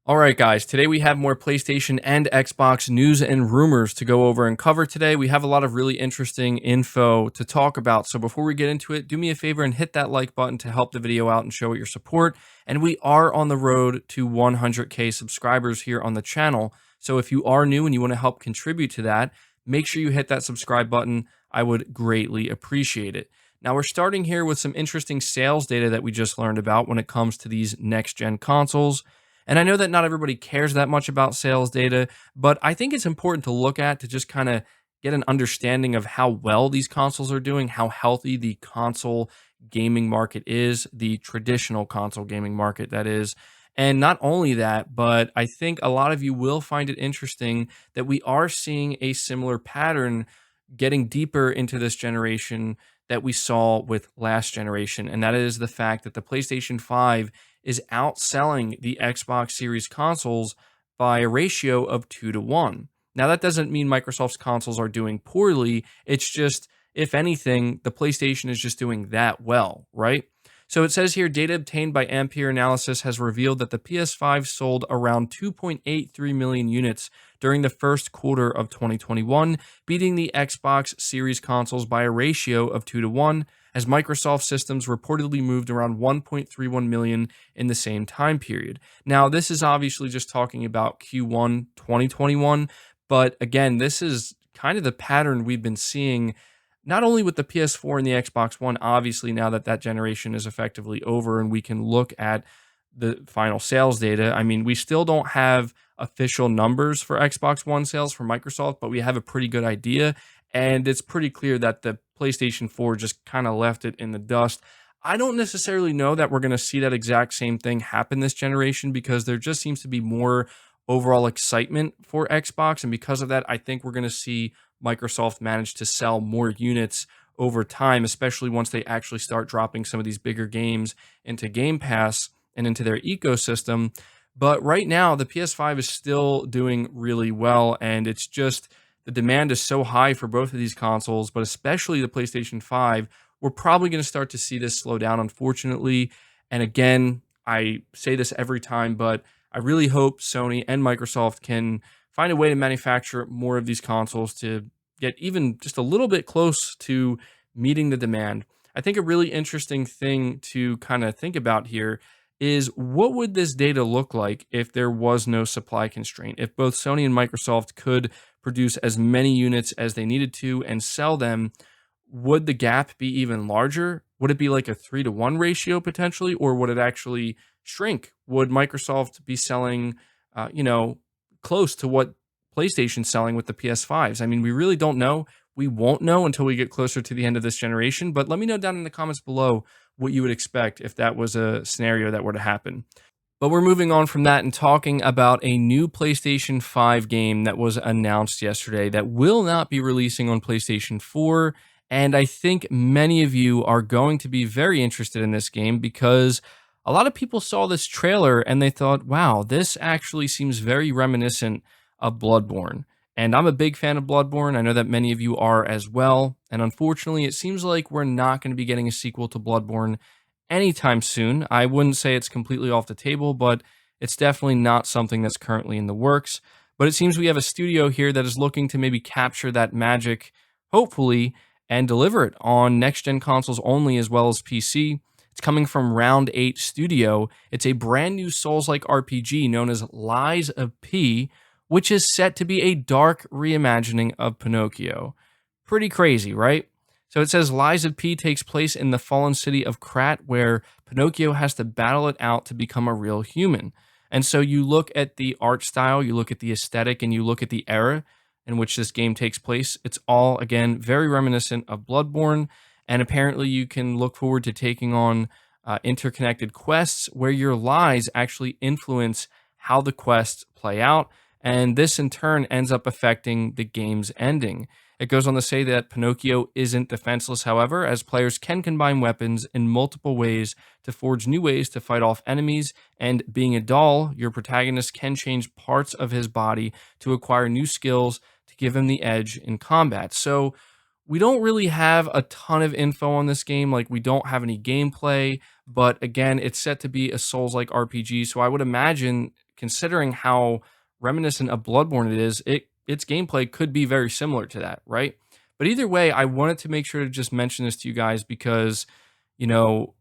All right, guys, today we have more PlayStation and Xbox news and rumors to go over and cover today. We have a lot of really interesting info to talk about. So before we get into it, do me a favor and hit that like button to help the video out and show your support. And we are on the road to 100K subscribers here on the channel. So if you are new and you want to help contribute to that, make sure you hit that subscribe button. I would greatly appreciate it. Now, we're starting here with some interesting sales data that we just learned about when it comes to these next-gen consoles. And I know that not everybody cares that much about sales data, but I think it's important to look at to just kind of get an understanding of how well these consoles are doing, how healthy the console gaming market is, the traditional console gaming market, that is. And not only that, but I think a lot of you will find it interesting that we are seeing a similar pattern getting deeper into this generation that we saw with last generation. And that is the fact that the PlayStation 5 is outselling the Xbox Series consoles by a ratio of 2 to 1. Now, that doesn't mean Microsoft's consoles are doing poorly. It's just, if anything, the PlayStation is just doing that well, right? So it says here data obtained by Ampere Analysis has revealed that the PS5 sold around 2.83 million units during the first quarter of 2021, beating the Xbox Series consoles by a ratio of 2 to 1, as Microsoft systems reportedly moved around 1.31 million in the same time period. Now, this is obviously just talking about Q1 2021, but again, this is kind of the pattern we've been seeing not only with the PS4 and the Xbox One, obviously now that that generation is effectively over and we can look at the final sales data. I mean, we still don't have official numbers for Xbox One sales from Microsoft, but we have a pretty good idea. And it's pretty clear that the PlayStation 4 just kind of left it in the dust. I don't necessarily know that we're going to see that exact same thing happen this generation because there just seems to be more overall excitement for Xbox. And because of that, I think we're going to see Microsoft manage to sell more units over time, especially once they actually start dropping some of these bigger games into Game Pass and into their ecosystem. But right now, the PS5 is still doing really well, and it's just the demand is so high for both of these consoles, but especially the PlayStation 5. We're probably going to start to see this slow down, unfortunately. And again, I say this every time, but I really hope Sony and Microsoft can find a way to manufacture more of these consoles to get even just a little bit close to meeting the demand. I think a really interesting thing to kind of think about here is what would this data look like if there was no supply constraint? If both Sony and Microsoft could produce as many units as they needed to and sell them, would the gap be even larger? Would it be like a 3 to 1 ratio potentially, or would it actually shrink? Would Microsoft be selling, close to what PlayStation's selling with the PS5s? I mean, we really don't know. We won't know until we get closer to the end of this generation. But let me know down in the comments below what you would expect if that was a scenario that were to happen. But we're moving on from that and talking about a new PlayStation 5 game that was announced yesterday that will not be releasing on PlayStation 4. And I think many of you are going to be very interested in this game because a lot of people saw this trailer and they thought, wow, this actually seems very reminiscent of Bloodborne. And I'm a big fan of Bloodborne. I know that many of you are as well. And unfortunately, it seems like we're not going to be getting a sequel to Bloodborne anytime soon. I wouldn't say it's completely off the table, but it's definitely not something that's currently in the works. But it seems we have a studio here that is looking to maybe capture that magic, hopefully, and deliver it on next-gen consoles only as well as PC. It's coming from Round 8 Studio. It's a brand new Souls-like RPG known as Lies of P, which is set to be a dark reimagining of Pinocchio. Pretty crazy, right? So it says Lies of P takes place in the fallen city of Krat, where Pinocchio has to battle it out to become a real human. And so you look at the art style, you look at the aesthetic, and you look at the era in which this game takes place. It's all, again, very reminiscent of Bloodborne. And apparently you can look forward to taking on interconnected quests where your lies actually influence how the quests play out. And this in turn ends up affecting the game's ending. It goes on to say that Pinocchio isn't defenseless, however, as players can combine weapons in multiple ways to forge new ways to fight off enemies, and being a doll, your protagonist can change parts of his body to acquire new skills to give him the edge in combat. So we don't really have a ton of info on this game, like we don't have any gameplay, but again, it's set to be a Souls-like RPG, so I would imagine considering how reminiscent of Bloodborne it is, its gameplay could be very similar to that, right? But either way, I wanted to make sure to just mention this to you guys because, you know,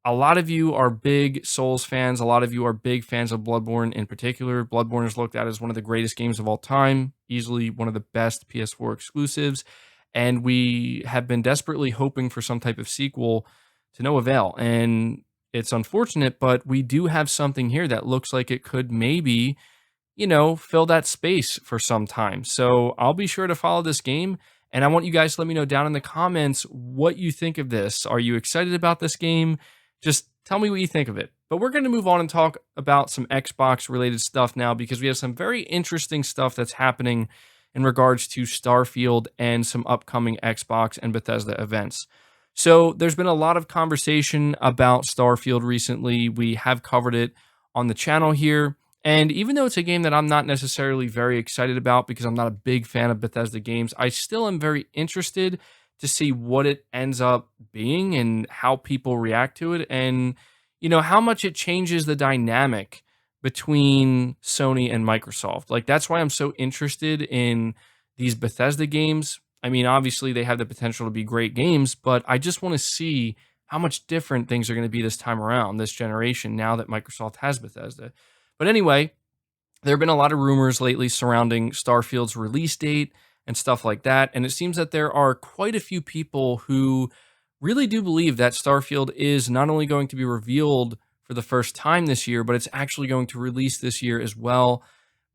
a lot of you are big Souls fans. A lot of you are big fans of Bloodborne in particular. Bloodborne is looked at as one of the greatest games of all time, easily one of the best PS4 exclusives. And we have been desperately hoping for some type of sequel to no avail. And it's unfortunate, but we do have something here that looks like it could maybe, fill that space for some time. So I'll be sure to follow this game. And I want you guys to let me know down in the comments what you think of this. Are you excited about this game? Just tell me what you think of it. But we're going to move on and talk about some Xbox related stuff now because we have some very interesting stuff that's happening in regards to Starfield and some upcoming Xbox and Bethesda events. So there's been a lot of conversation about Starfield recently. We have covered it on the channel here. And even though it's a game that I'm not necessarily very excited about because I'm not a big fan of Bethesda games, I still am very interested to see what it ends up being and how people react to it and, how much it changes the dynamic between Sony and Microsoft. Like, that's why I'm so interested in these Bethesda games. I mean, obviously, they have the potential to be great games, but I just want to see how much different things are going to be this time around, this generation, now that Microsoft has Bethesda. But anyway, there have been a lot of rumors lately surrounding Starfield's release date and stuff like that. And it seems that there are quite a few people who really do believe that Starfield is not only going to be revealed for the first time this year, but it's actually going to release this year as well.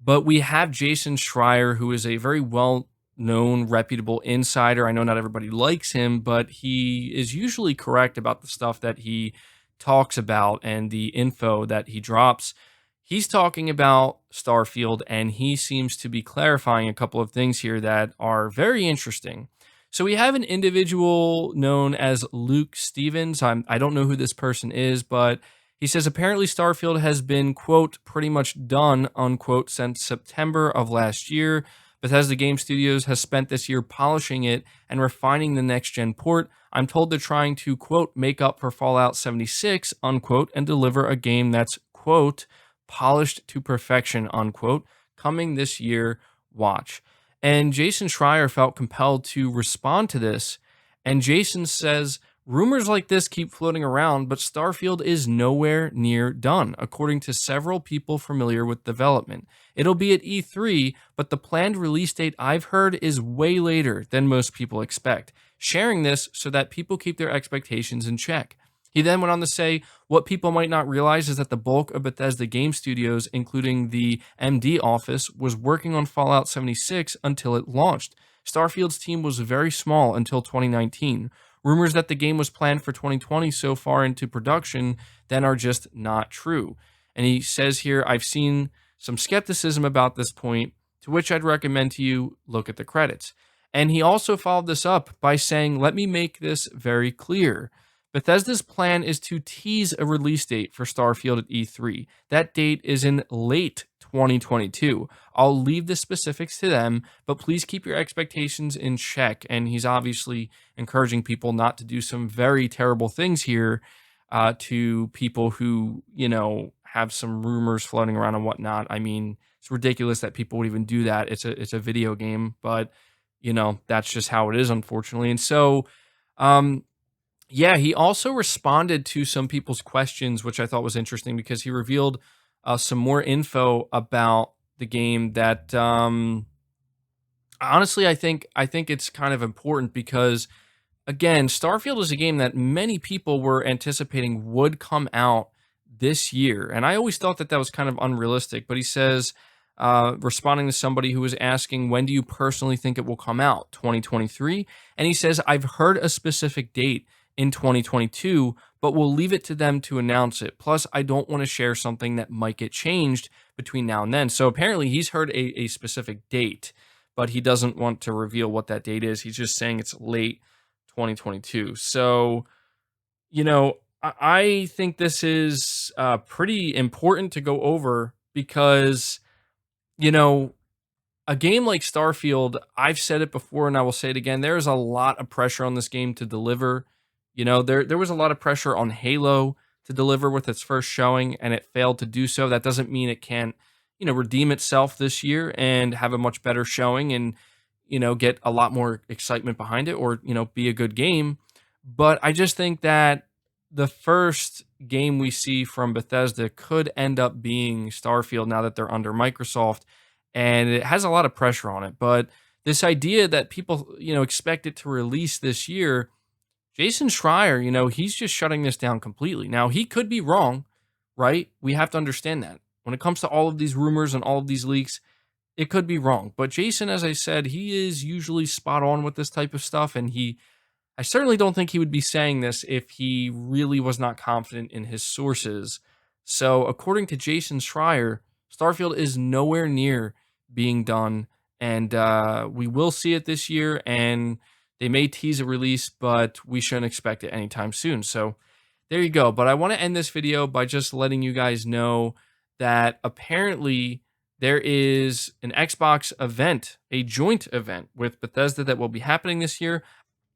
But we have Jason Schreier, who is a very well known, reputable insider. I know not everybody likes him, but he is usually correct about the stuff that he talks about and the info that he drops. He's talking about Starfield, and he seems to be clarifying a couple of things here that are very interesting. So we have an individual known as Luke Stevens. I don't know who this person is, but he says apparently Starfield has been, quote, pretty much done, unquote, since September of last year. Bethesda Game Studios has spent this year polishing it and refining the next-gen port. I'm told they're trying to, quote, make up for Fallout 76, unquote, and deliver a game that's, quote, polished to perfection, unquote, coming this year, watch. And Jason Schreier felt compelled to respond to this. And Jason says, rumors like this keep floating around, but Starfield is nowhere near done, according to several people familiar with development. It'll be at E3, but the planned release date I've heard is way later than most people expect, sharing this so that people keep their expectations in check. He then went on to say, what people might not realize is that the bulk of Bethesda Game Studios, including the MD office, was working on Fallout 76 until it launched. Starfield's team was very small until 2019. Rumors that the game was planned for 2020 so far into production then are just not true. And he says here, I've seen some skepticism about this point, to which I'd recommend to you look at the credits. And he also followed this up by saying, let me make this very clear. Bethesda's plan is to tease a release date for Starfield at E3. That date is in late 2022. I'll leave the specifics to them, but please keep your expectations in check. And he's obviously encouraging people not to do some very terrible things here to people who, have some rumors floating around and whatnot. I mean, it's ridiculous that people would even do that. It's a video game, but, that's just how it is, unfortunately. And so, yeah, he also responded to some people's questions, which I thought was interesting because he revealed some more info about the game that honestly I think it's kind of important because, again, Starfield is a game that many people were anticipating would come out this year. And I always thought that was kind of unrealistic. But he says, responding to somebody who was asking, when do you personally think it will come out? 2023? And he says, I've heard a specific date in 2022, but we'll leave it to them to announce it. Plus, I don't want to share something that might get changed between now and then. So apparently he's heard a specific date, but he doesn't want to reveal what that date is. He's just saying it's late 2022. So, I think this is pretty important to go over because, a game like Starfield, I've said it before and I will say it again, there is a lot of pressure on this game to deliver. There was a lot of pressure on Halo to deliver with its first showing, and it failed to do so. That doesn't mean it can't, redeem itself this year and have a much better showing and, get a lot more excitement behind it, or, be a good game. But I just think that the first game we see from Bethesda could end up being Starfield now that they're under Microsoft, and it has a lot of pressure on it. But this idea that people, expect it to release this year, Jason Schreier, he's just shutting this down completely. Now, he could be wrong, right? We have to understand that. When it comes to all of these rumors and all of these leaks, it could be wrong. But Jason, as I said, he is usually spot on with this type of stuff, and I certainly don't think he would be saying this if he really was not confident in his sources. So, according to Jason Schreier, Starfield is nowhere near being done, and we will see it this year. And they may tease a release, but we shouldn't expect it anytime soon. So, there you go. But I want to end this video by just letting you guys know that apparently there is an Xbox event, a joint event with Bethesda that will be happening this year.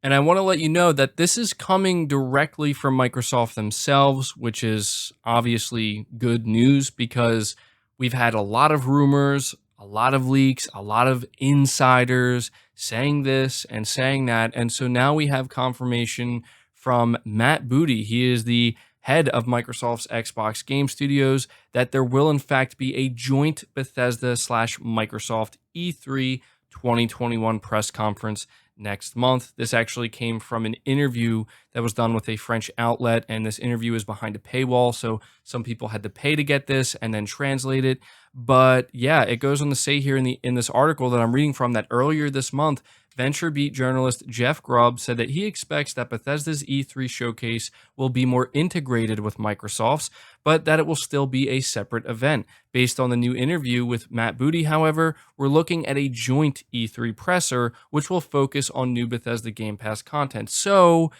And I want to let you know that this is coming directly from Microsoft themselves, which is obviously good news because we've had a lot of rumors, a lot of leaks, a lot of insiders saying this and saying that. And so now we have confirmation from Matt Booty. He is the head of Microsoft's Xbox Game Studios, that there will in fact be a joint Bethesda slash Microsoft E3 2021 press conference next month. This actually came from an interview that was done with a French outlet, and this interview is behind a paywall, so some people had to pay to get this and then translate it. But yeah, it goes on to say here in this article that I'm reading from that earlier this month, VentureBeat journalist Jeff Grubb said that he expects that Bethesda's E3 showcase will be more integrated with Microsoft's, but that it will still be a separate event. Based on the new interview with Matt Booty, however, we're looking at a joint E3 presser, which will focus on new Bethesda Game Pass content. So,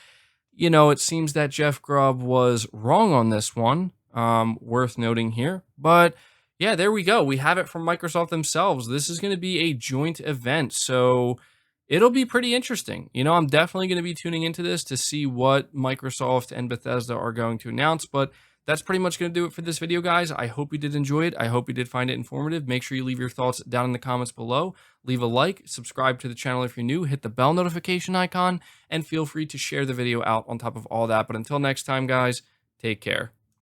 it seems that Jeff Grubb was wrong on this one, worth noting here. But yeah, there we go. We have it from Microsoft themselves. This is going to be a joint event. So it'll be pretty interesting. I'm definitely going to be tuning into this to see what Microsoft and Bethesda are going to announce. But that's pretty much going to do it for this video, guys. I hope you did enjoy it. I hope you did find it informative. Make sure you leave your thoughts down in the comments below. Leave a like, subscribe to the channel if you're new, hit the bell notification icon, and feel free to share the video out on top of all that. But until next time, guys, take care.